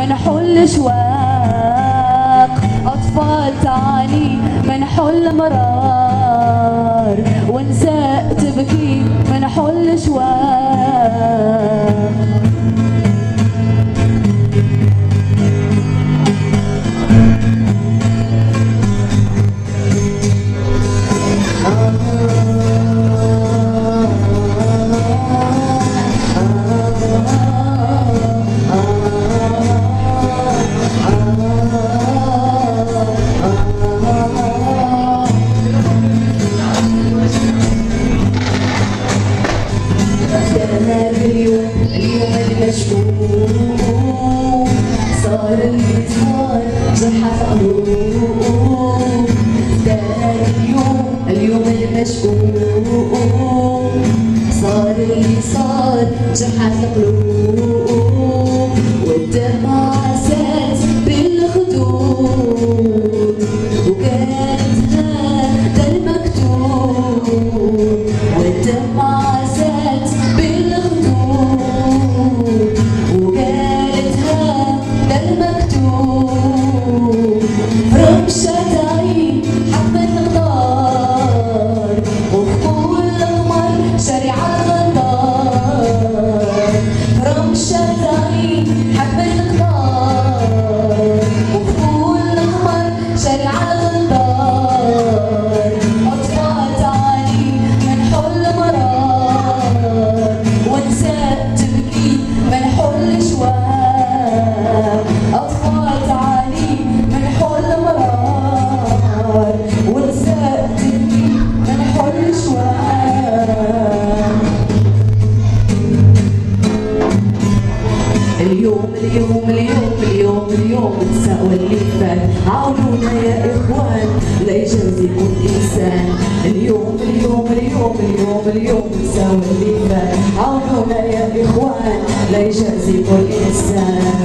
منحل شواق، أطفال تعالي منحل مرار، ونساء تبكي منحل شواق. اليوم المشؤوم صار الإطفال جرحة قلوب. اليوم المشؤوم صار اللي صار جرحة قلوب، والدمع زاد بالخدود، وكانت هذا المكتوب، والدمع زاد بالخدود، وقالت هذا المكتوب. رمشة عين حبة الغدار، وفوق القمر شريعة الغدار. رمشة عين حبة الغدار، وفوق القمر شريعة الغدار. أطفال تعالي منحل مرار، ونساء تبكي منحل شواق. أطفال تعالي منحل مرار، ونساء تبكي منحل شواق. اليوم نساء واللي فات، عاونونا يا إخوان ليجازيكم الإنسان. اليوم نساء واللي فات، عاونونا يا إخوان ليجازيكم الإنسان.